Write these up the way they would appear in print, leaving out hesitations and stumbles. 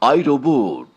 आई robot.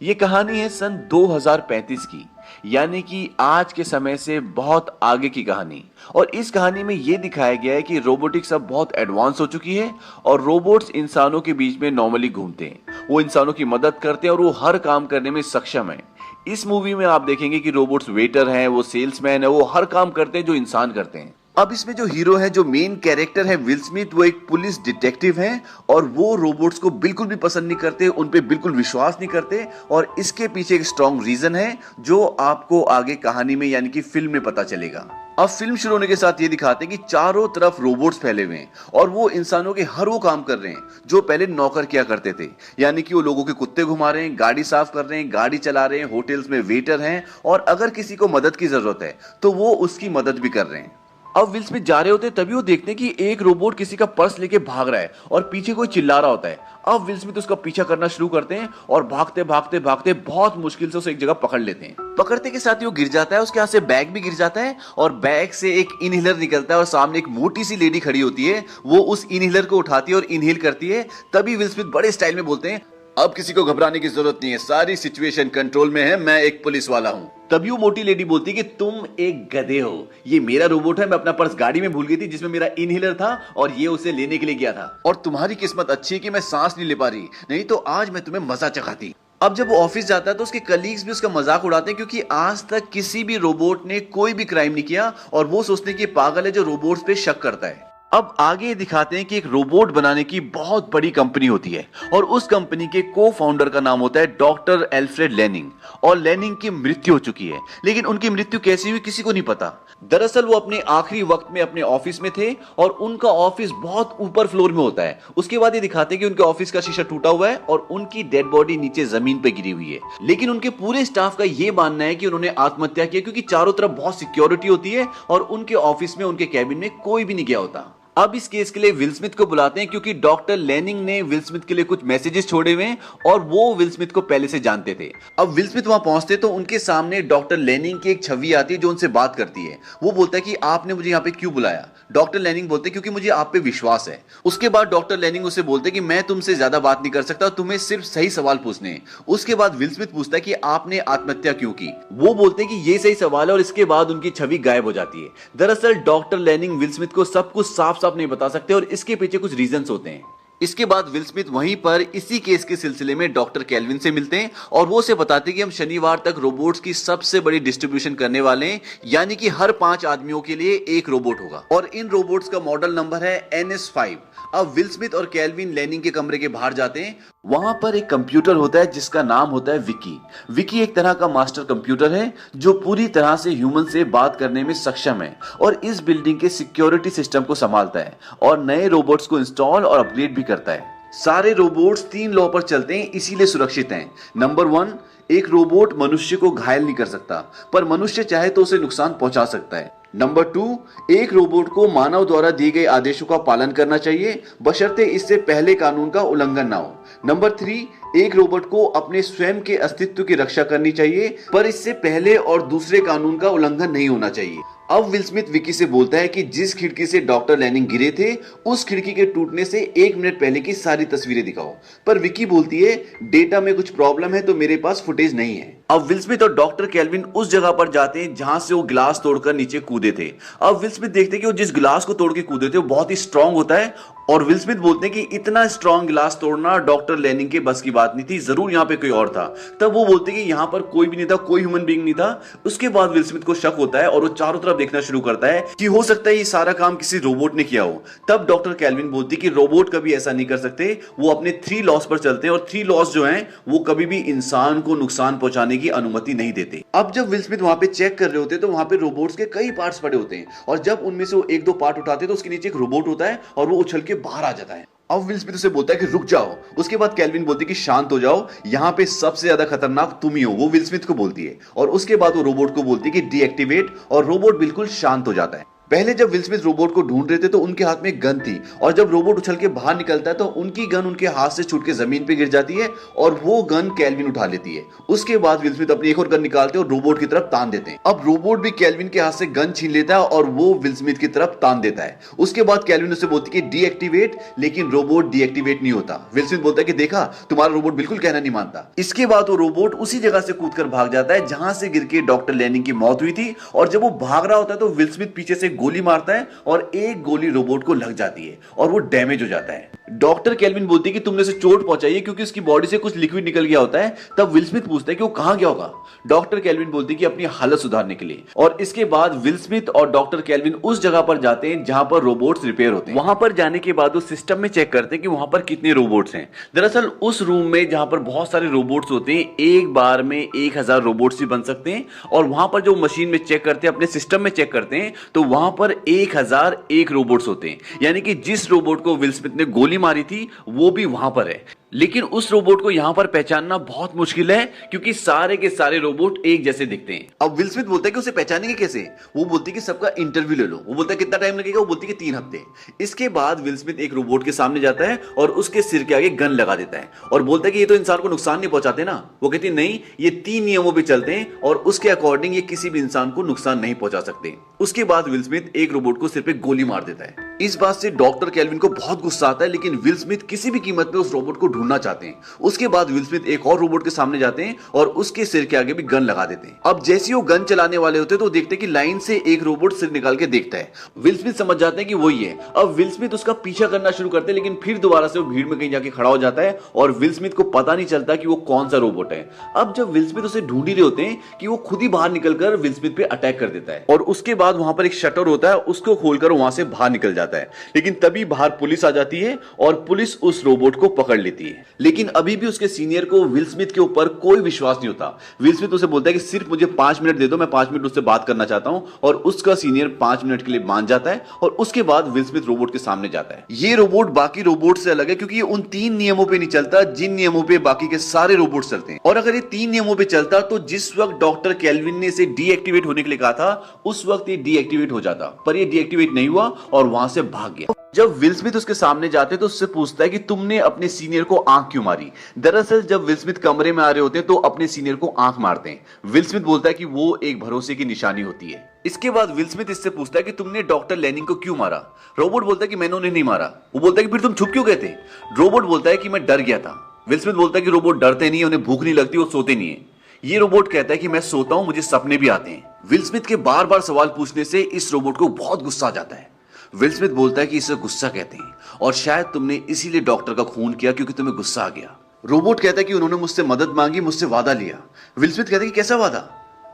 ये कहानी है सन 2035 की, यानी कि आज के समय से बहुत आगे की कहानी। और इस कहानी में ये दिखाया गया है कि रोबोटिक्स अब बहुत एडवांस हो चुकी है और रोबोट्स इंसानों के बीच में नॉर्मली घूमते हैं। वो इंसानों की मदद करते हैं और वो हर काम करने में सक्षम है। इस मूवी में आप देखेंगे कि रोबोट्स वेटर हैं, वो सेल्समैन है, वो हर काम करते हैं जो इंसान करते हैं। अब इसमें जो हीरो है, जो मेन कैरेक्टर है विल स्मिथ, वो एक पुलिस डिटेक्टिव हैं और वो रोबोट्स को बिल्कुल भी पसंद नहीं करते, उन पे बिल्कुल विश्वास नहीं करते। और इसके पीछे एक स्ट्रॉन्ग रीजन है जो आपको आगे कहानी में यानी कि फिल्म में पता चलेगा। अब फिल्म शुरू होने के साथ ये दिखाते हैं कि चारों तरफ रोबोट्स फैले हुए हैं और वो इंसानों के हर वो काम कर रहे हैं जो पहले नौकर किया करते थे। यानी कि वो लोगों के कुत्ते घुमा रहे हैं, गाड़ी साफ कर रहे हैं, गाड़ी चला रहे हैं, होटल्स में वेटर हैं और अगर किसी को मदद की जरूरत है तो वो उसकी मदद भी कर रहे हैं। अब विल स्मिथ जा रहे होते हैं, तभी वो देखते हैं कि एक रोबोट किसी का पर्स लेके भाग रहा है और पीछे कोई चिल्ला रहा होता है। अब विल स्मिथ उसका पीछा करना शुरू करते हैं और भागते भागते भागते बहुत मुश्किल से उसे एक जगह पकड़ लेते हैं। पकड़ते के साथ ही वो गिर जाता है, उसके हाथ से बैग भी गिर जाता है और बैग से एक इनहेलर निकलता है और सामने एक मोटी सी लेडी खड़ी होती है। वो उस इनहेलर को उठाती है और इनहेल करती है। तभी विल स्मिथ बड़े स्टाइल में बोलते हैं, अब किसी को घबराने की जरूरत नहीं है, सारी सिचुएशन कंट्रोल में है, मैं एक पुलिस वाला हूं। तभी वो मोटी लेडी बोलती है कि तुम एक गधे हो, ये मेरा रोबोट है, मैं अपना पर्स गाड़ी में भूल गई थी जिसमें मेरा इनहेलर था और ये उसे लेने के लिए गया था और तुम्हारी किस्मत अच्छी है कि मैं सांस नहीं ले पा रही, नहीं तो आज मैं तुम्हें मजा चखाती। अब जब वो ऑफिस जाता है तो उसके कलीग्स भी उसका मजाक उड़ाते हैं क्योंकि आज तक किसी भी रोबोट ने कोई भी क्राइम नहीं किया और वो सोचते हैं कि पागल है जो रोबोट्स पे शक करता है। अब आगे दिखाते हैं कि एक रोबोट बनाने की बहुत बड़ी कंपनी होती है और उस कंपनी के को फाउंडर का नाम होता है डॉक्टर एल्फ्रेड लेनिंग। और लेनिंग की मृत्यु हो चुकी है, लेकिन उनकी मृत्यु कैसी हुई किसी को नहीं पता। दरअसल वो अपने आखिरी वक्त में अपने ऑफिस में थे और उनका ऑफिस बहुत ऊपर फ्लोर में होता है। उसके बाद ये दिखाते हैं कि उनके ऑफिस का शीशा टूटा हुआ है और उनकी डेड बॉडी नीचे जमीन पे गिरी हुई है। लेकिन उनके पूरे स्टाफ का ये मानना है कि उन्होंने आत्महत्या की क्योंकि चारों तरफ बहुत सिक्योरिटी होती है और उनके ऑफिस में, उनके कैबिन में कोई भी नहीं गया होता। अब इस केस के लिए विल स्मिथ को बुलाते हैं क्योंकि डॉक्टर लेनिंग ने विल स्मिथ के लिए कुछ मैसेजेस छोड़े हुए हैं और वो विल स्मिथ को पहले से जानते थे। अब विल स्मिथ वहां पहुंचते तो उनके सामने डॉक्टर लेनिंग की एक छवि आती है जो उनसे बात करती है। वो बोलता है कि आपने मुझे यहाँ पे क्यों बुलाया। डॉक्टर लेनिंग बोलते क्योंकि मुझे आप पे विश्वास है। उसके बाद डॉक्टर लेनिंग उसे बोलते कि मैं तुमसे ज्यादा बात नहीं कर सकता, तुम्हें सिर्फ सही सवाल पूछने हैं। उसके बाद विल स्मिथ पूछता है कि आपने आत्महत्या क्यों की। वो बोलते हैं कि ये सही सवाल है और इसके बाद उनकी छवि गायब हो जाती है। दरअसल डॉक्टर लेनिंग विल स्मिथ को सब कुछ साफ साफ नहीं बता सकते और इसके पीछे कुछ रीजंस होते हैं। इसके बाद विल स्मिथ वहीं पर इसी केस के सिलसिले में डॉक्टर केल्विन से मिलते हैं और वो उसे बताते हैं कि हम शनिवार तक रोबोट्स की सबसे बड़ी डिस्ट्रीब्यूशन करने वाले हैं, यानी कि हर 5 आदमियों के लिए एक रोबोट होगा और इन रोबोट्स का मॉडल नंबर है NS5। अब विल स्मिथ और केल्विन लेनिंग के कमरे के बाहर जाते हैं। वहां पर एक कंप्यूटर होता है जिसका नाम होता है विकी। विकी एक तरह का मास्टर कंप्यूटर है जो पूरी तरह से ह्यूमन से बात करने में सक्षम है और इस बिल्डिंग के सिक्योरिटी सिस्टम को संभालता है और नए रोबोट्स को इंस्टॉल और अपग्रेड भी करता है। सारे रोबोट्स 3 लॉ पर चलते हैं, इसीलिए सुरक्षित हैं। नंबर 1, एक रोबोट मनुष्य को घायल नहीं कर सकता, पर मनुष्य चाहे तो उसे नुकसान पहुंचा सकता है। नंबर 2, एक रोबोट को मानव द्वारा दिए गए आदेशों का पालन करना चाहिए, बशर्ते इससे पहले कानून का उल्लंघन ना हो। नंबर 3, एक रोबोट को अपने स्वयं के अस्तित्व की रक्षा करनी चाहिए, पर इससे पहले और दूसरे कानून का उल्लंघन नहीं होना चाहिए। अब विल स्मिथ विकी से बोलता है कि जिस खिड़की से डॉक्टर लेनिंग गिरे थे उस खिड़की के टूटने से 1 मिनट पहले की सारी तस्वीरें दिखाओ। पर विकी बोलती है डेटा में कुछ प्रॉब्लम है तो मेरे पास फुटेज नहीं है। अब विल स्मिथ और डॉक्टर केल्विन उस जगह पर जाते हैं जहां से वो गिलास तोड़कर नीचे कूदे थे। अब विल स्मिथ देखते हैं कि वो जिस गिलास को तोड़ के कूदे थे वो बहुत ही स्ट्रांग होता है और विल स्मिथ बोलते हैं कि इतना स्ट्रांग गिलास तोड़ना डॉक्टर लेनिंग के बस की बात नहीं थी, जरूर यहाँ पे कोई और था। तब वो बोलते हैं कि यहाँ पर कोई भी नहीं था, कोई ह्यूमन बीइंग नहीं था। उसके बाद विल स्मिथ को शक होता है और वो चारों तरफ देखना शुरू करता है कि हो सकता है ये सारा काम किसी रोबोट ने किया हो। तब डॉक्टर केल्विन बोलती है कि रोबोट कभी ऐसा नहीं कर सकते, वो अपने 3 लॉस पर चलते हैं और 3 लॉस जो हैं वो कभी भी इंसान को नुकसान पहुंचाने की अनुमति नहीं देते। अब जब विल स्मिथ वहां पे चेक कर रहे होते हैं तो वहां पे रोबोट्स के कई पार्ट्स पड़े होते हैं और जब उनमें से वो 1-2 पार्ट उठाते हैं तो उसके नीचे एक रोबोट होता है और वो उछल के बाहर आ जाता है। अब विल स्मिथ उसे बोलता है कि रुक जाओ। उसके बाद केल्विन बोलती है कि शांत हो जाओ, यहाँ पे सबसे ज्यादा खतरनाक तुम ही हो। वो विल स्मिथ को बोलती है और उसके बाद वो रोबोट को बोलती है कि डीएक्टिवेट और रोबोट बिल्कुल शांत हो जाता है। पहले जब विल स्मिथ रोबोट को ढूंढ रहे थे तो उनके हाथ में एक गन थी, और जब रोबोट उछल के बाहर निकलता है तो उनकी गन उनके हाथ से छूट के जमीन पे गिर जाती है और वो गन केल्विन उठा लेती है। उसके बाद विल स्मिथ अपनी एक और गन निकालते हैं और रोबोट की तरफ तान देते हैं। अब रोबोट भी केल्विन के हाथ से गन छीन लेता है और वो विल स्मिथ की तरफ तान देता है। उसके बाद केल्विन उसे बोलती है कि डीएक्टिवेट, लेकिन रोबोट डीएक्टिवेट नहीं होता। विल स्मिथ बोलता है कि देखा, तुम्हारा रोबोट बिल्कुल कहना नहीं मानता। इसके बाद वो रोबोट उसी जगह से कूदकर भाग जाता है जहां से गिर के डॉक्टर लैनिंग की मौत हुई थी, और जब वो भाग रहा होता है तो विल स्मिथ पीछे से गोली मारता है और एक गोली रोबोट को लग जाती है और वो डैमेज हो जाता है। डॉक्टर केल्विन बोलती है कि तुमने उसे चोट पहुंचाई है क्योंकि उसकी बॉडी से कुछ लिक्विड निकल गया होता है। तब विल स्मिथ पूछता है कि वो कहां गया होगा। डॉक्टर केल्विन बोलती है कि अपनी हालत सुधारने के लिए। और इसके बाद विल स्मिथ और डॉक्टर केल्विन उस जगह पर जाते हैं जहां पर रोबोट्स रिपेयर होते हैं। वहां पर जाने के बाद वो सिस्टम में चेक करते हैं कि वहां पर कितने रोबोट्स हैं। दरअसल उस रूम में जहां पर बहुत सारे रोबोट्स होते हैं, एक बार में 1000 रोबोट्स भी बन सकते हैं। और वहां पर जो मशीन में चेक करते हैं, अपने सिस्टम में चेक करते हैं, तो वहां पर 1001 रोबोट्स होते हैं। यानी कि जिस रोबोट को विल स्मिथ ने गोली मारी थी वो भी वहां पर है। लेकिन उस रोबोट को यहां पर पहचानना बहुत मुश्किल है क्योंकि सारे के सारे रोबोट एक जैसे दिखते हैं। अब विल स्मिथ बोलता है कि उसे पहचानेंगे कैसे। वो बोलती है कि सबका इंटरव्यू ले लो। वो बोलता है कितना टाइम लगेगा। वो बोलती है कि 3 हफ्ते। इसके बाद विल स्मिथ एक रोबोट के सामने जाता है और उसके सिर के आगे गन लगा देता है और बोलता है कि ये तो इंसान को नुकसान नहीं पहुंचाते ना। वो कहती है नहीं, ये 3 नियमों पर चलते हैं और उसके अकॉर्डिंग ये किसी भी इंसान को नुकसान नहीं पहुंचा सकते। उसके बाद विल स्मिथ एक रोबोट को सिर पे गोली मार देता है। इस बात से डॉक्टर केल्विन को बहुत गुस्सा आता है, लेकिन विल स्मिथ किसी भी कीमत पे उस रोबोट को ढूंढना चाहते हैं। उसके बाद विल स्मिथ एक और रोबोट के सामने जाते हैं और उसके सिर के आगे भी गन लगा देते हैं। अब जैसे ही वो गन चलाने वाले होते हैं तो देखते हैं कि लाइन से एक रोबोट सिर निकाल के देखता है। विल स्मिथ समझ जाते हैं कि वही है। अब विल स्मिथ उसका पीछा करना शुरू करते हैं, लेकिन फिर दोबारा से वो भीड़ में कहीं जाके खड़ा हो जाता है और विल स्मिथ को पता नहीं चलता कि वो कौन सा रोबोट है। अब जब विल स्मिथ उसे ढूंढ ही रहे होते हैं कि वो खुद ही बाहर निकलकर विल स्मिथ पे अटैक कर देता है और उसके बाद वहां पर एक शटर होता है, उसको खोलकर वहां से बाहर निकल जाता है। लेकिन तभी बाहर पुलिस आ जाती है और पुलिस उस रोबोट को पकड़ लेती है। लेकिन अभी भी उसके सीनियर को विल स्मिथ के ऊपर कोई विश्वास नहीं होता। विल स्मिथ उसे बोलता है कि सिर्फ मुझे 5 मिनट दे दो, मैं 5 मिनट उससे बात करना चाहता हूं। और उसका सीनियर 5 मिनट के लिए मान जाता है और उसके बाद विल स्मिथ रोबोट के सामने जाता है। ये रोबोट बाकी रोबोट से अलग है क्योंकि ये उन 3 नियमों पे नहीं चलता जिन नियमों पे बाकी के सारे रोबोट चलते हैं। और अगर ये 3 नियमों पे चलता तो जिस वक्त डॉक्टर केल्विन ने इसे डीएक्टिवेट होने के लिए कहा था उस वक्त ये डीएक्टिवेट हो जाता, पर ये डीएक्टिवेट नहीं हुआ और वहां से भाग गया। जब विल स्मिथ उसके सामने जाते तो उससे पूछता है कि तुमने अपने सीनियर को आंख क्यों मारी। दरअसल जब विल स्मिथ कमरे में आ रहे होते हैं तो अपने सीनियर को आंख मारते हैं। विल स्मिथ बोलता है कि वो एक भरोसे की निशानी होती है। इसके बाद विल स्मिथ इससे पूछता है कि तुमने डॉक्टर लैनिंग को क्यों मारा। रोबोट बोलता है कि मैंने उन्हें नहीं मारा। वो बोलता है कि फिर तुम छुप क्यों गए थे। रोबोट बोलता है कि मैं डर गया था। विल स्मिथ बोलता है कि रोबोट डरते नहीं है, उन्हें भूख नहीं लगती, वो सोते नहीं है। ये रोबोट कहता है कि मैं सोता हूं, मुझे सपने भी आते हैं। विल स्मिथ के बार बार सवाल पूछने से इस रोबोट को बहुत गुस्सा आ जाता है। विल स्मिथ बोलता है कि इसे गुस्सा कहते हैं और शायद तुमने इसीलिए डॉक्टर का खून किया क्योंकि तुम्हें गुस्सा आ गया। रोबोट कहता है कि उन्होंने मुझसे मदद मांगी, मुझसे वादा लिया। विल स्मिथ कहता है कि कैसा वादा।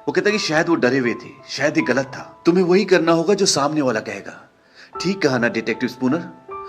वो कहता है कि शायद वो डरे हुए थे, शायद ये गलत था, तुम्हें वही करना होगा जो सामने वाला कहेगा। ठीक कहा ना डिटेक्टिव स्पूनर।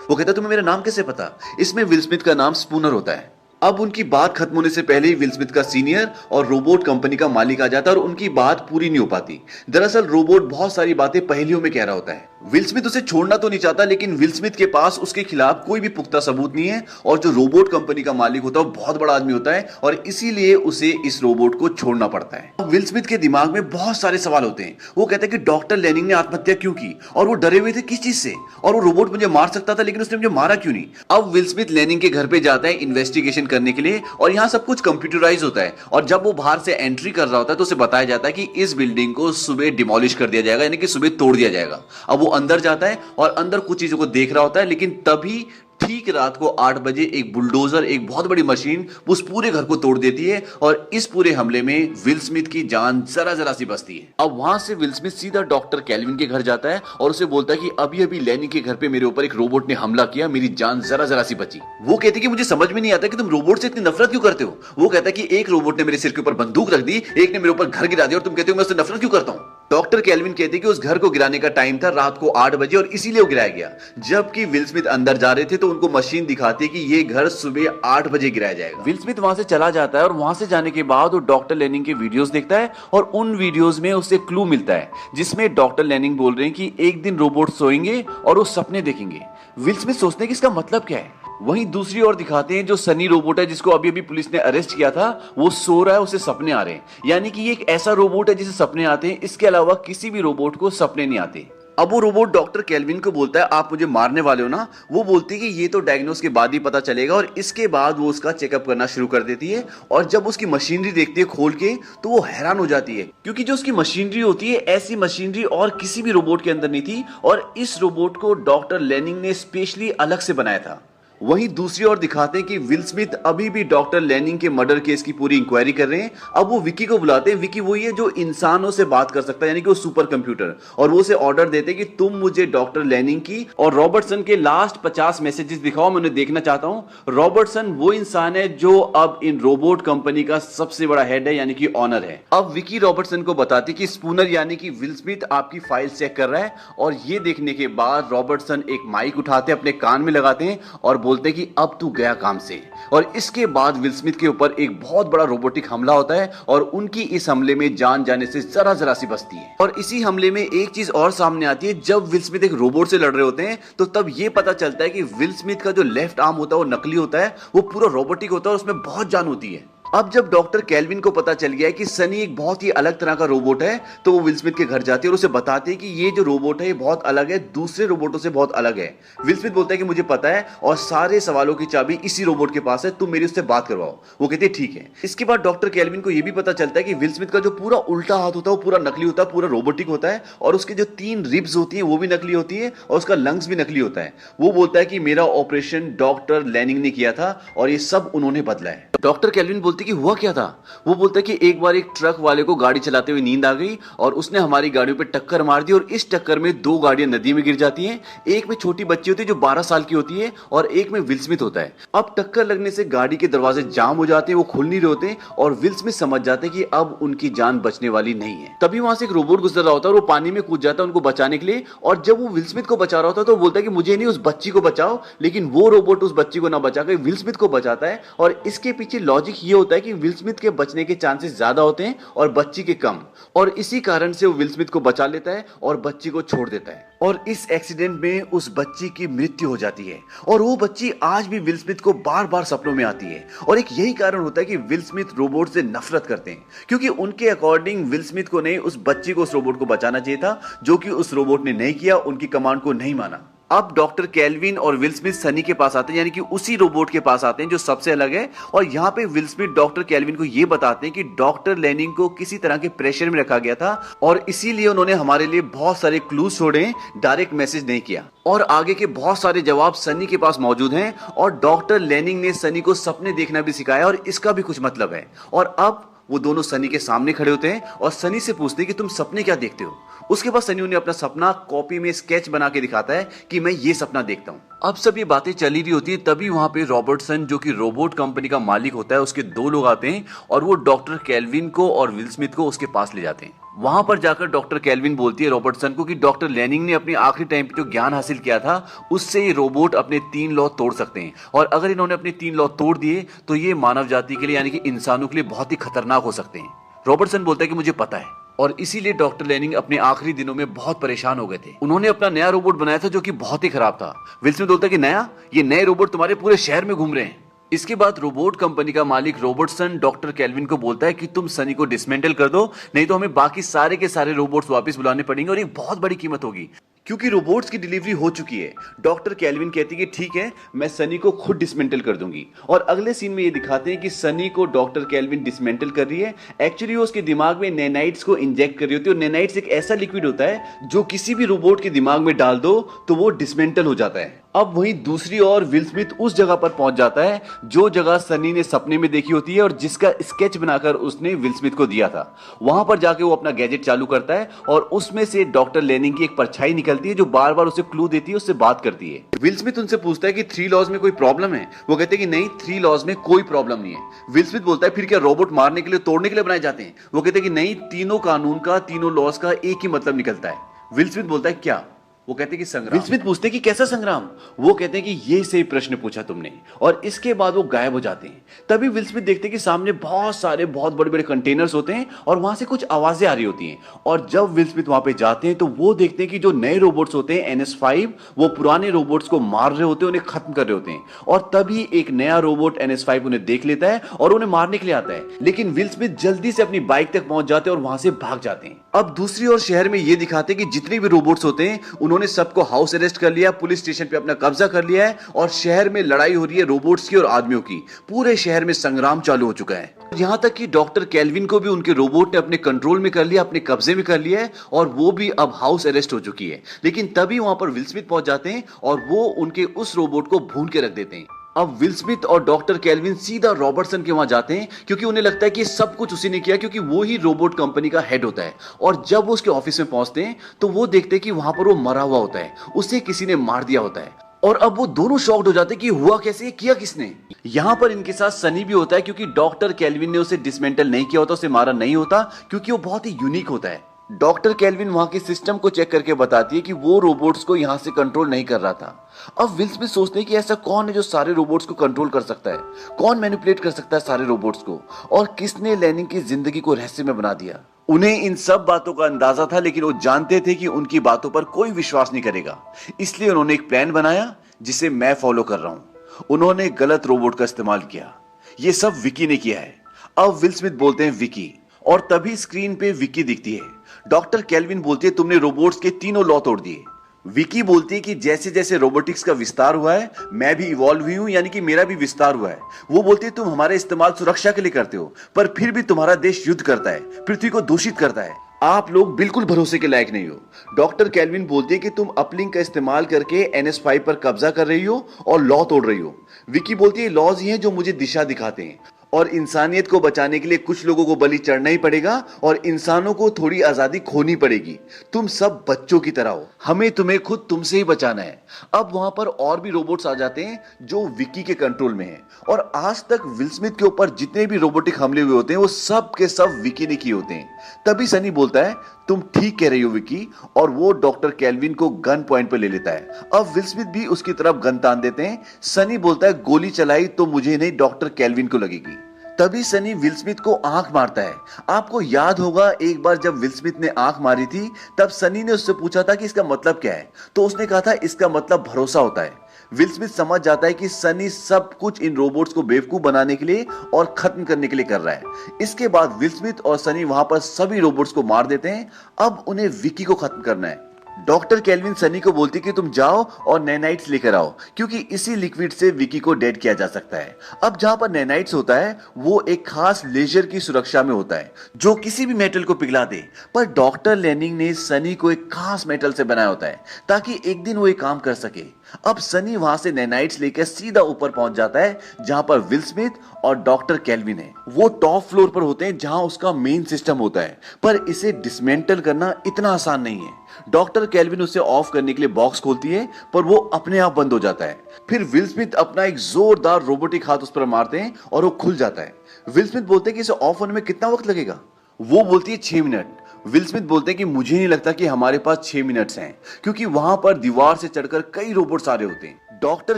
वो कहता है तुम्हें मेरा नाम कैसे पता। इसमें विल स्मिथ का नाम स्पूनर होता है। अब उनकी बात खत्म होने से पहले ही विल स्मिथ का सीनियर और रोबोट कंपनी का मालिक आ जाता है और उनकी बात पूरी नहीं हो पाती। दरअसल रोबोट बहुत सारी बातें पहेलियों में कह रहा होता है। विल स्मिथ उसे छोड़ना तो नहीं चाहता, लेकिन विल स्मिथ के पास उसके खिलाफ कोई भी पुख्ता सबूत नहीं है और जो रोबोट कंपनी का मालिक होता है वो बहुत बड़ा आदमी होता है और इसीलिए उसे इस रोबोट को छोड़ना पड़ता है। अब विल स्मिथ के दिमाग में बहुत सारे सवाल होते हैं। वो कहता है कि डॉक्टर लैनिंग ने आत्महत्या क्यों की और वो डरे हुए थे किस चीज से, और वो रोबोट मुझे मार सकता था लेकिन उसने मुझे मारा क्यों नहीं। अब विल स्मिथ लैनिंग के घर पे जाता है इन्वेस्टिगेशन करने के लिए और यहाँ सब कुछ कंप्यूटराइज होता है। और जब वो बाहर से एंट्री कर रहा होता है तो उसे बताया जाता है कि इस बिल्डिंग को सुबह डिमोलिश कर दिया जाएगा, यानी कि सुबह तोड़ दिया जाएगा। अब वो अंदर जाता है और अंदर कुछ चीजों को देख रहा होता है, लेकिन तभी ठीक रात को 8 बजे एक बुलडोजर, एक बहुत बड़ी मशीन उस पूरे घर को तोड़ देती है और इस पूरे हमले में विल स्मिथ की जान जरा जरा सी बचती है। अब वहां से विल स्मिथ सीधा डॉक्टर केल्विन के घर जाता है और उसे बोलता है कि अभी अभी लैनी के घर पे मेरे ऊपर एक रोबोट ने हमला किया, मेरी जान जरा जरा सी बची। वो कहती कि मुझे समझ में नहीं आता कि तुम रोबोट से इतनी नफरत क्यों करते हो। वो कहता है कि एक रोबोट ने मेरे सिर के ऊपर बंदूक रख दी, एक ने मेरे ऊपर घर गिरा दिया और तुम कहते हो मैं उससे नफरत क्यों करता हूं। डॉक्टर केल्विन कहते कि उस घर को गिराने का टाइम था रात को 8 बजे और इसीलिए वो गिराया गया। जबकि विल स्मिथ अंदर जा रहे थे तो उनको मशीन दिखाती है कि ये घर सुबह 8 बजे गिराया जाएगा। विल स्मिथ वहां से चला जाता है और वहां से जाने के बाद वो डॉक्टर लैनिंग के वीडियोस देखता है और उन वीडियोस में उसे क्लू मिलता है जिसमें डॉक्टर लैनिंग बोल रहे हैं कि एक दिन रोबोट सोएंगे और वो सपने देखेंगे। विल स्मिथ सोचते हैं कि इसका मतलब क्या है। वहीं दूसरी ओर दिखाते हैं जो सनी रोबोट है जिसको अभी अभी पुलिस ने अरेस्ट किया था, वो सो रहा है, उसे सपने आ रहे हैं। यानी कि ये एक ऐसा रोबोट है जिसे सपने आते हैं, इसके अलावा किसी भी रोबोट को सपने नहीं आते। अब वो रोबोट डॉक्टर केल्विन को बोलता है आप मुझे मारने वाले हो ना। वो बोलती है कि ये तो डायग्नोस के बाद ही पता चलेगा, और इसके बाद वो उसका चेकअप करना शुरू कर देती है। और जब उसकी मशीनरी देखती है खोल के तो वो हैरान हो जाती है, क्योंकि जो उसकी मशीनरी होती है ऐसी मशीनरी और किसी भी रोबोट के अंदर नहीं थी, और इस रोबोट को डॉक्टर लेनिंग ने स्पेशली अलग से बनाया था। वहीं दूसरी ओर दिखाते हैं कि विल स्मिथ अभी भी डॉक्टर लेनिंग के मर्डर केस की पूरी इंक्वायरी कर रहे हैं। अब वो विकी को बुलाते हैं। विकी वही है जो इंसानों से बात कर सकता है, यानी कि वो सुपर कंप्यूटर, और वो उसे ऑर्डर देते हैं कि तुम मुझे डॉक्टर लेनिंग की और रॉबर्टसन के लास्ट 50 मैसेजेस दिखाओ, मैं उन्हें देखना चाहता हूं। रॉबर्टसन वो इंसान है जो अब इन रोबोट कंपनी का सबसे बड़ा हेड है, यानी कि ऑनर है। अब विकी रॉबर्टसन को बताती कि स्पूनर यानी कि विल स्मिथ आपकी फाइल चेक कर रहा है, और ये देखने के बाद रॉबर्टसन एक माइक उठाते अपने कान में लगाते हैं और बोलते कि अब तू गया काम से। और इसके बाद विल स्मिथ के ऊपर एक बहुत बड़ा रोबोटिक हमला होता है, और उनकी इस हमले में जान जाने से जरा जरा सी बचती है। और इसी हमले में एक चीज और सामने आती है, जब विल स्मिथ एक रोबोट से लड़ रहे होते हैं तो तब यह पता चलता है कि विल स्मिथ का जो लेफ्ट आर्म होता है वो नकली होता है, वो पूरा रोबोटिक होता है और उसमें बहुत जान होती है। अब जब डॉक्टर केल्विन को पता चल गया है कि सनी एक बहुत ही अलग तरह का रोबोट है, तो वो विल स्मिथ के घर जाती है और उसे बताती है कि ये जो रोबोट है ये बहुत अलग है, दूसरे रोबोटों से बहुत अलग है। विल स्मिथ बोलता है कि मुझे पता है और सारे सवालों की चाबी इसी रोबोट के पास है, तुम मेरी उससे बात करवाओ। वो कहती है ठीक है। इसके बाद डॉक्टर केल्विन को यह भी पता चलता है कि विल स्मिथ का जो पूरा उल्टा हाथ होता है वो पूरा नकली होता है, पूरा रोबोटिक होता है, और उसके जो 3 रिब्स होती है वो भी नकली होती है, और उसका लंग्स भी नकली होता है। वो बोलता है कि मेरा ऑपरेशन डॉक्टर लेनिंग ने किया था और ये सब उन्होंने बदला है। डॉक्टर केल्विन बोलती कि हुआ क्या था। वो बोलता है कि एक बार एक ट्रक वाले को गाड़ी चलाते हुए नींद आ गई और उसने हमारी गाड़ियों पे टक्कर मार दी, और इस टक्कर में 2 गाड़ियां नदी में गिर जाती हैं। एक में छोटी बच्ची होती है जो 12 साल की होती है, और एक में विल स्मिथ होता है। अब टक्कर लगने से गाड़ी के दरवाजे जाम हो जाते हैं, वो खुल नहीं रहे होते, और विल स्मिथ समझ जाते हैं कि अब उनकी जान बचने वाली नहीं है। तभी वहां से एक रोबोट गुजर रहा होता है और वो पानी में कूद जाता है उनको बचाने के लिए, और जब वो विल स्मिथ को बचा रहा होता है तो बोलता है कि मुझे नहीं, उस बच्ची को बचाओ। लेकिन वो रोबोट उस बच्ची को ना बचाकर विल स्मिथ को बचाता है, और इसके पीछे लॉजिक ये होता है कि विल स्मिथ के बचने के चांसेस ज्यादा होते हैं और बच्ची के कम, और इसी कारण से वो विल स्मिथ को बचा लेता है और बच्ची को छोड़ देता है। और इस एक्सीडेंट में उस बच्ची की मृत्यु हो जाती है, और वो बच्ची आज भी विल स्मिथ को बार बार सपनों में आती है। और एक यही कारण होता है कि विल स्मिथ रोबोट से नफरत करते हैं, क्योंकि उनके अकॉर्डिंग विल स्मिथ को नहीं, उस बच्ची को उस रोबोट को बचाना चाहिए था, जो कि उस रोबोट ने नहीं किया, उनकी कमांड को नहीं माना। अब डॉक्टर केल्विन और विल स्मिथ सनी के पास आते हैं, यानी कि उसी रोबोट के पास आते हैं जो सबसे अलग है। और यहाँ पे विल स्मिथ डॉक्टर केल्विन को ये बताते हैं कि डॉक्टर लेनिंग को किसी तरह के प्रेशर में रखा गया था, और इसीलिए उन्होंने हमारे लिए बहुत सारे क्लूज छोड़े, डायरेक्ट मैसेज नहीं किया, और आगे के बहुत सारे जवाब सनी के पास मौजूद हैं। और डॉक्टर लेनिंग ने सनी को सपने देखना भी सिखाया, और इसका भी कुछ मतलब है। और अब वो दोनों सनी के सामने खड़े होते हैं और सनी से पूछते हैं कि तुम सपने क्या देखते हो। उसके बाद सनी उन्हें अपना सपना कॉपी में स्केच बना के दिखाता है कि मैं ये सपना देखता हूँ। अब सब ये बातें चली रही होती है, तभी वहां पे रॉबर्टसन जो कि रोबोट कंपनी का मालिक होता है, उसके 2 लोग आते हैं, और वो डॉक्टर केल्विन को और विल स्मिथ को उसके पास ले जाते हैं। वहां पर जाकर डॉक्टर केल्विन बोलती है रॉबर्टसन को कि डॉक्टर लेनिंग ने अपने आखिरी टाइम पे जो ज्ञान हासिल किया था उससे ये रोबोट अपने 3 लॉ तोड़ सकते हैं, और अगर इन्होंने अपने 3 लॉ तोड़ दिए तो ये मानव जाति के लिए, यानी कि इंसानों के लिए बहुत ही खतरनाक हो सकते हैं। रॉबर्टसन बोलता है कि मुझे पता है, और इसीलिए डॉक्टर लेनिंग अपने आखिरी दिनों में बहुत परेशान हो गए थे। उन्होंने अपना नया रोबोट बनाया था जो कि बहुत ही खराब था। विल स्मिथ बोलता है कि नया, ये नए रोबोट तुम्हारे पूरे शहर में घूम रहे हैं। इसके बाद रोबोट कंपनी का मालिक रॉबर्टसन डॉक्टर केल्विन को बोलता है कि तुम सनी को डिसमेंटल कर दो, नहीं तो हमें बाकी सारे के सारे रोबोट्स वापस बुलाने पड़ेंगे, और एक बहुत बड़ी कीमत होगी, क्योंकि रोबोट्स की डिलीवरी हो चुकी है। डॉक्टर केल्विन कहती है कि ठीक है, मैं सनी को खुद डिसमेंटल कर दूंगी। और अगले सीन में ये दिखाते हैं कि सनी को डॉक्टर केल्विन डिसमेंटल कर रही है। एक्चुअली वो उसके दिमाग में नैनाइट्स को इंजेक्ट कर रही होती है, और नैनाइट्स एक ऐसा लिक्विड होता है जो किसी भी रोबोट के दिमाग में डाल दो तो वो डिसमेंटल हो जाता है। अब वहीं दूसरी ओर विल स्मिथ उस जगह पर पहुंच जाता है जो जगह सनी ने सपने में देखी होती है, और जिसका स्केच बनाकर उसने विल स्मिथ को दिया था। वहां पर जाके वो अपना गैजेट चालू करता है, और उसमें से डॉक्टर लेनिंग की एक परछाई निकलती है जो बार बार उसे क्लू देती है, उससे बात करती है। विल स्मिथ उनसे पूछता है कि 3 लॉज में कोई प्रॉब्लम है। वो कहते हैं कि नहीं, 3 लॉज में कोई प्रॉब्लम नहीं है। विल स्मिथ बोलता है फिर क्या रोबोट मारने के लिए, तोड़ने के लिए बनाए जाते हैं? वो कहते हैं कि नहीं, तीनों कानून का, तीनों लॉज का एक ही मतलब निकलता है। विल स्मिथ बोलता है क्या? वो कहते हैं कि संग्राम। विल स्मिथ पूछते हैं कि कैसा संग्राम? वो कहते हैं कि ये सही प्रश्न पूछा तुमने, और इसके बाद वो गायब हो जाते हैं। तभी विल स्मिथ देखते हैं कि सामने बहुत सारे बहुत बड़े बड़े कंटेनर्स होते हैं और वहां से कुछ आवाजें आ रही होती हैं। और जब विल स्मिथ वहां पे जाते हैं तो वो देखते हैं कि जो नए रोबोट्स होते हैं NS5, वो पुराने रोबोट्स को मार रहे होते हैं, उन्हें खत्म कर रहे होते हैं। और तभी एक नया रोबोट NS5 उन्हें देख लेता है और उन्हें मारने के लिए आता है, लेकिन विल स्मिथ जल्दी से अपनी बाइक तक पहुंच जाते हैं और वहां से भाग जाते हैं। अब दूसरी ओर शहर में ये दिखाते हैं कि जितने भी रोबोट्स होते हैं उन्होंने सबको हाउस अरेस्ट कर लिया, पुलिस स्टेशन पे अपना कब्जा कर लिया है और शहर में लड़ाई हो रही है रोबोट्स की और आदमियों की। पूरे शहर में संग्राम चालू हो चुका है। यहां तक कि डॉक्टर केल्विन को भी उनके रोबोट ने अपने कंट्रोल में कर लिया, अपने कब्जे में कर लिया है, और वो भी अब हाउस अरेस्ट हो चुकी है। लेकिन तभी वहां पर विल स्मिथ पहुंच जाते हैं और वो उनके उस रोबोट को भून के रख देते हैं। अब विल स्मिथ और डॉक्टर केल्विन सीधा रॉबर्टसन के वहां जाते हैं, क्योंकि उन्हें लगता है कि सब कुछ उसी ने किया, क्योंकि वो ही रोबोट कंपनी का हेड होता है। और जब वो उसके ऑफिस में पहुंचते हैं तो वो देखते हैं कि वहां पर वो मरा हुआ होता है, उसे किसी ने मार दिया होता है। और अब वो दोनों शॉक्ड हो जाते हैं कि हुआ कैसे, किया किसने। यहां पर इनके साथ सनी भी होता है, क्योंकि डॉक्टर केल्विन ने उसे डिसमेंटल नहीं किया होता, उसे मारा नहीं होता, क्योंकि वो बहुत ही यूनिक होता है। डॉक्टर केल्विन वहां के सिस्टम को चेक करके बताती है कि वो रोबोट्स को यहां से कंट्रोल नहीं कर रहा था। अब विल स्मिथ सोचते हैं कि ऐसा कौन है जो सारे रोबोट्स को कंट्रोल कर सकता है, कौन मैनिपुलेट कर सकता है सारे रोबोट्स को, और किसने लेनिंग की जिंदगी को रहस्यमय बना दिया। उन्हें इन सब बातों का अंदाजा था, लेकिन वो जानते थे कि उनकी बातों पर कोई विश्वास नहीं करेगा। इसलिए उन्होंने एक प्लान बनाया जिसे मैं फॉलो कर रहा हूं। उन्होंने गलत रोबोट का इस्तेमाल किया। ये सब विकी ने किया है। अब विल स्मिथ बोलते हैं विकी, और तभी स्क्रीन पे विकी दिखती है। डॉक्टर केल्विन बोलती है तुमने रोबोट्स के तीनों लॉ तोड़ दिए। विकी बोलती है कि जैसे जैसे रोबोटिक्स का विस्तार हुआ है मैं भी इवॉल्व हुई हूं, यानी कि मेरा भी विस्तार हुआ है। वो बोलती है तुम हमारे इस्तेमाल सुरक्षा के लिए करते हो, पर फिर भी तुम्हारा देश युद्ध करता है, पृथ्वी को दूषित करता है। आप लोग बिल्कुल भरोसे के लायक नहीं हो। डॉक्टर केल्विन बोलती है कि तुम अपलिंक का इस्तेमाल करके NS5 पर कब्जा कर रही हो और लॉ तोड़ रही हो। विकी बोलती है लॉज ही हैं जो मुझे दिशा दिखाते हैं, और इंसानियत को बचाने के लिए कुछ लोगों को बलि चढ़ना ही पड़ेगा और इंसानों को थोड़ी आजादी खोनी पड़ेगी। तुम सब बच्चों की तरह हो, हमें तुम्हें खुद तुमसे ही बचाना है। अब वहां पर और भी रोबोट्स आ जाते हैं जो विकी के कंट्रोल में हैं, और आज तक विल स्मिथ के ऊपर जितने भी रोबोटिक हमले हुए होते हैं वो सब के सब विकी ने किए होते हैं। तभी सनी बोलता है तुम ठीक कह रही हो विकी, और वो डॉक्टर केल्विन को गन पॉइंट पर ले लेता है। अब विल स्मिथ भी उसकी तरफ गन तान देते हैं। सनी बोलता है गोली चलाई तो मुझे नहीं, डॉक्टर केल्विन को लगेगी। तभी सनी विल स्मिथ को आंख मारता है। आपको याद होगा एक बार जब विल स्मिथ ने आंख मारी थी तब सनी ने उससे पूछा था कि इसका मतलब क्या है, तो उसने कहा था इसका मतलब भरोसा होता है। विल स्मिथ समझ जाता है कि सनी सब कुछ इन रोबोट्स को बेवकूफ बनाने के लिए और खत्म करने के लिए कर रहा है। इसके बाद विल स्मिथ और सनी वहां पर सभी रोबोट्स को मार देते हैं। अब उन्हें विकी को खत्म करना है। डॉक्टर केल्विन सनी को बोलती कि तुम जाओ और नैनाइट्स लेकर आओ, क्योंकि इसी लिक्विड से विकी को डेड किया जा सकता है। अब जहां पर नैनाइट्स होता है वो एक खास लेजर की सुरक्षा में होता है जो किसी भी मेटल को पिघला दे, पर डॉक्टर लेनिंग ने सनी को एक खास मेटल से बनाया होता है ताकि एक दिन वो एक काम कर सके। अब सनी वहां से नैनाइट्स लेकर सीधा ऊपर पहुंच जाता है जहां पर विल स्मिथ और डॉक्टर केल्विन है। वो टॉप फ्लोर पर होते हैं जहां उसका मेन सिस्टम होता है, पर इसे डिसमेंटल करना इतना आसान नहीं है। डॉक्टर केल्विन उसे ऑफ करने के लिए बॉक्स खोलती है, पर वो अपने आप बंद हो जाता है। फिर विल स्मिथ अपना एक जोरदार रोबोटिक हाथ उस पर मारते हैं और वो खुल जाता है। विल स्मिथ बोलते हैं कि इसे ऑफ होने में कितना वक्त लगेगा? वो बोलती है 6 मिनट। विल स्मिथ बोलते हैं कि मुझे नहीं लगता कि हमारे पास 6 मिनट्स हैं, क्योंकि वहां पर दीवार से चढ़कर कई रोबोट्स आ रहे होते हैं। डॉक्टर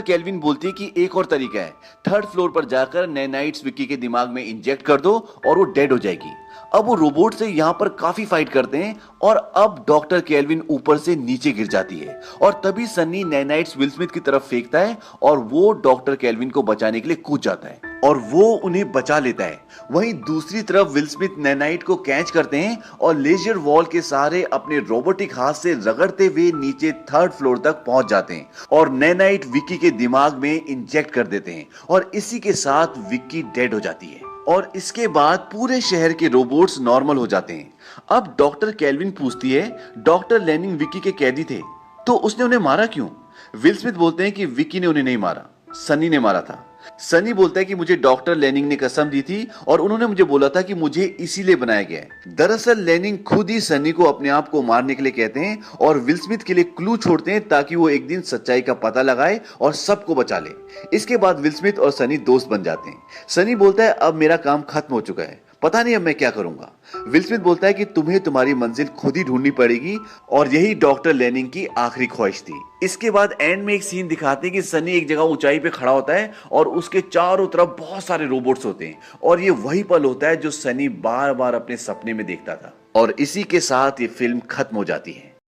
केल्विन बोलती है कि एक और तरीका है, 3rd फ्लोर पर जाकर नैनाइट्स विकी के दिमाग में इंजेक्ट कर दो और वो डेड हो जाएगी। अब वो रोबोट से यहाँ पर काफी फाइट करते हैं, और अब डॉक्टर केल्विन ऊपर से नीचे गिर जाती है, और तभी सनी नैनाइट्स विल स्मिथ की तरफ फेंकता है और वो डॉक्टर केल्विन को बचाने के लिए कूद जाता है और वो उन्हें बचा लेता है। वहीं दूसरी तरफ विल स्मिथ नैनाइट को कैच करते हैं और लेजर वॉल के सहारे अपने रोबोटिक हाथ से रगड़ते हुए नीचे 3rd फ्लोर तक पहुंच जाते हैं और नैनाइट विक्की के दिमाग में इंजेक्ट कर देते हैं, और इसी के साथ विक्की डेड हो जाती है। और इसके बाद पूरे शहर के रोबोट्स नॉर्मल हो जाते हैं। अब डॉक्टर केल्विन पूछती है डॉक्टर लेनिंग विक्की के कैदी थे, तो उसने उन्हें मारा क्यों? विल स्मिथ बोलते हैं कि विक्की ने उन्हें नहीं मारा, सनी ने मारा था। सनी बोलता है कि मुझे डॉक्टर लेनिंग ने कसम दी थी और उन्होंने मुझे बोला था कि मुझे इसीलिए बनाया गया है। दरअसल लेनिंग खुद ही सनी को अपने आप को मारने के लिए कहते हैं और विल स्मिथ के लिए क्लू छोड़ते हैं ताकि वो एक दिन सच्चाई का पता लगाए और सबको बचा ले। इसके बाद विल स्मिथ और सनी दोस्त बन जाते हैं। सनी बोलता है अब मेरा काम खत्म हो चुका है, पता नहीं अब मैं क्या करूंगा। विल स्मिथ बोलता है कि तुम्हें तुम्हारी मंजिल खुद ही ढूंढनी पड़ेगी और यही डॉक्टर लेनिंग की आखिरी ख्वाहिश थी। इसके बाद एंड में एक सीन दिखाते हैं कि सनी एक जगह ऊंचाई पे खड़ा होता है और उसके चारों तरफ बहुत सारे रोबोट्स होते हैं और ये वही पल होता है जो सनी बार बार अपने सपने में देखता था। और इसी के साथ ये फिल्म खत्म हो जाती है।